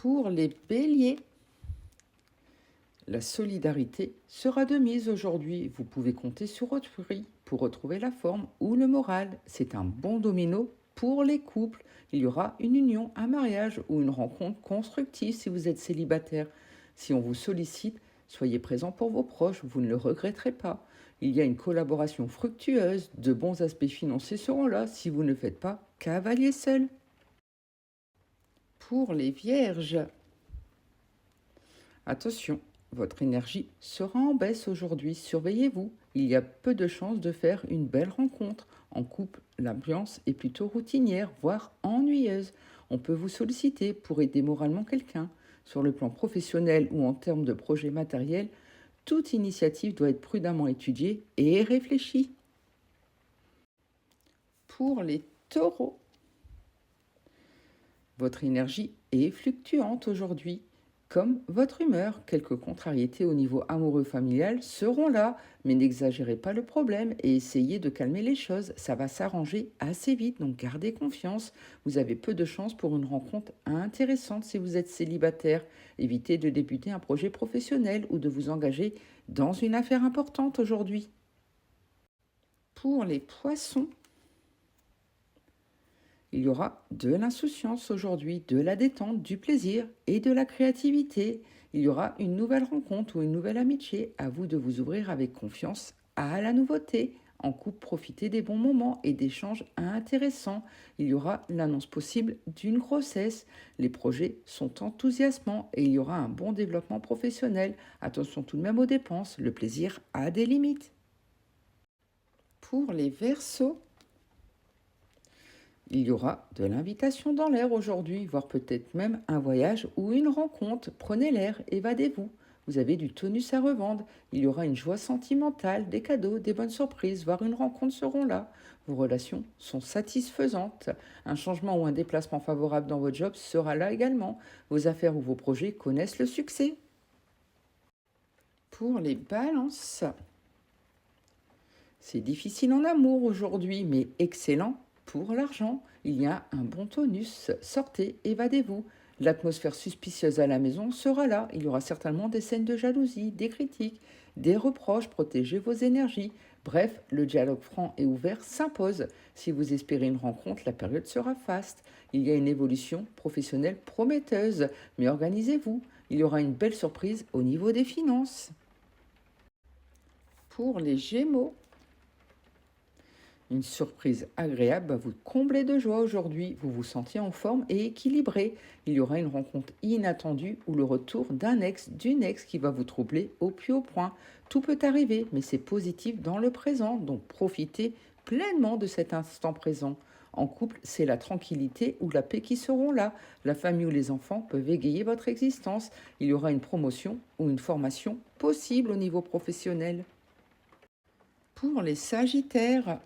Pour les béliers, la solidarité sera de mise aujourd'hui. Vous pouvez compter sur autrui pour retrouver la forme ou le moral. C'est un bon domino pour les couples. Il y aura une union, un mariage ou une rencontre constructive si vous êtes célibataire. Si on vous sollicite, soyez présent pour vos proches, vous ne le regretterez pas. Il y a une collaboration fructueuse, de bons aspects financiers seront là si vous ne faites pas cavalier seul. Pour les vierges, attention, votre énergie sera en baisse aujourd'hui, surveillez-vous. Il y a peu de chances de faire une belle rencontre. En couple, l'ambiance est plutôt routinière, voire ennuyeuse. On peut vous solliciter pour aider moralement quelqu'un. Sur le plan professionnel ou en termes de projets matériels, toute initiative doit être prudemment étudiée et réfléchie. Pour les taureaux, votre énergie est fluctuante aujourd'hui, comme votre humeur. Quelques contrariétés au niveau amoureux familial seront là, mais n'exagérez pas le problème et essayez de calmer les choses. Ça va s'arranger assez vite, donc gardez confiance. Vous avez peu de chances pour une rencontre intéressante si vous êtes célibataire. Évitez de débuter un projet professionnel ou de vous engager dans une affaire importante aujourd'hui. Pour les poissons, il y aura de l'insouciance aujourd'hui, de la détente, du plaisir et de la créativité. Il y aura une nouvelle rencontre ou une nouvelle amitié. À vous de vous ouvrir avec confiance à la nouveauté. En couple, profitez des bons moments et d'échanges intéressants. Il y aura l'annonce possible d'une grossesse. Les projets sont enthousiasmants et il y aura un bon développement professionnel. Attention tout de même aux dépenses. Le plaisir a des limites. Pour les Verseaux, il y aura de l'invitation dans l'air aujourd'hui, voire peut-être même un voyage ou une rencontre. Prenez l'air, évadez-vous. Vous avez du tonus à revendre. Il y aura une joie sentimentale, des cadeaux, des bonnes surprises, voire une rencontre seront là. Vos relations sont satisfaisantes. Un changement ou un déplacement favorable dans votre job sera là également. Vos affaires ou vos projets connaissent le succès. Pour les balances, c'est difficile en amour aujourd'hui, mais excellent pour l'argent. Il y a un bon tonus. Sortez, évadez-vous. L'atmosphère suspicieuse à la maison sera là. Il y aura certainement des scènes de jalousie, des critiques, des reproches. Protégez vos énergies. Bref, le dialogue franc et ouvert s'impose. Si vous espérez une rencontre, la période sera faste. Il y a une évolution professionnelle prometteuse. Mais organisez-vous. Il y aura une belle surprise au niveau des finances. Pour les Gémeaux, une surprise agréable va vous combler de joie aujourd'hui. Vous vous sentiez en forme et équilibré. Il y aura une rencontre inattendue ou le retour d'un ex, d'une ex qui va vous troubler au plus haut point. Tout peut arriver, mais c'est positif dans le présent. Donc profitez pleinement de cet instant présent. En couple, c'est la tranquillité ou la paix qui seront là. La famille ou les enfants peuvent égayer votre existence. Il y aura une promotion ou une formation possible au niveau professionnel. Pour les Sagittaires,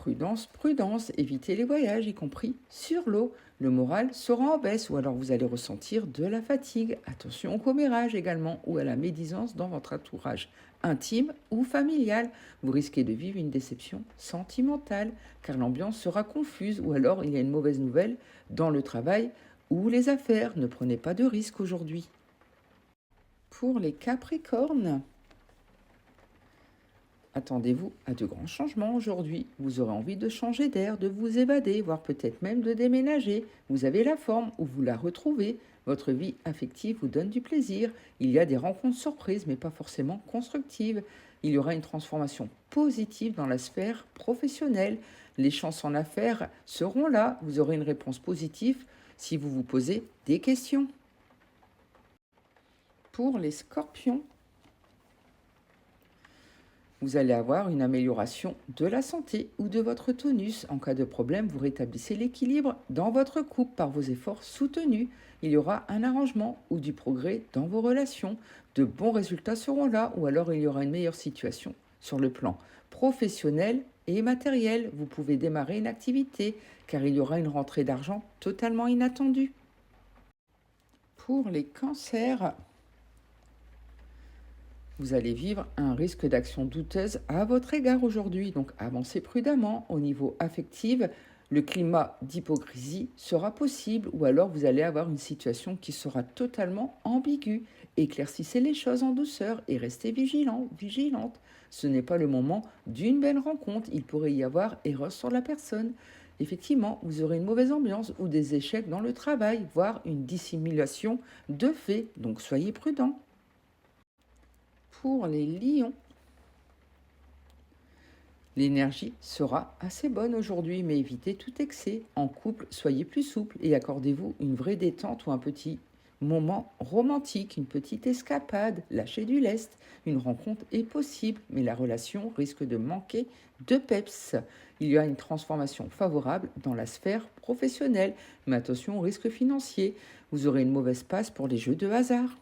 prudence, prudence, évitez les voyages, y compris sur l'eau. Le moral sera en baisse ou alors vous allez ressentir de la fatigue. Attention au commérage également ou à la médisance dans votre entourage intime ou familial. Vous risquez de vivre une déception sentimentale car l'ambiance sera confuse ou alors il y a une mauvaise nouvelle dans le travail ou les affaires. Ne prenez pas de risques aujourd'hui. Pour les Capricornes, attendez-vous à de grands changements aujourd'hui. Vous aurez envie de changer d'air, de vous évader, voire peut-être même de déménager. Vous avez la forme ou vous la retrouvez. Votre vie affective vous donne du plaisir. Il y a des rencontres surprises, mais pas forcément constructives. Il y aura une transformation positive dans la sphère professionnelle. Les chances en affaires seront là. Vous aurez une réponse positive si vous vous posez des questions. Pour les Scorpions, vous allez avoir une amélioration de la santé ou de votre tonus. En cas de problème, vous rétablissez l'équilibre dans votre couple par vos efforts soutenus. Il y aura un arrangement ou du progrès dans vos relations. De bons résultats seront là ou alors il y aura une meilleure situation sur le plan professionnel et matériel. Vous pouvez démarrer une activité car il y aura une rentrée d'argent totalement inattendue. Pour les cancers, vous allez vivre un risque d'action douteuse à votre égard aujourd'hui, donc avancez prudemment au niveau affectif. Le climat d'hypocrisie sera possible ou alors vous allez avoir une situation qui sera totalement ambiguë. Éclaircissez les choses en douceur et restez vigilante. Ce n'est pas le moment d'une belle rencontre. Il pourrait y avoir erreur sur la personne. Effectivement, vous aurez une mauvaise ambiance ou des échecs dans le travail, voire une dissimulation de fait. Donc soyez prudents. Pour les lions, l'énergie sera assez bonne aujourd'hui, mais évitez tout excès. En couple, soyez plus souple et accordez-vous une vraie détente ou un petit moment romantique, une petite escapade, lâchez du lest. Une rencontre est possible, mais la relation risque de manquer de peps. Il y a une transformation favorable dans la sphère professionnelle, mais attention au risque financier. Vous aurez une mauvaise passe pour les jeux de hasard.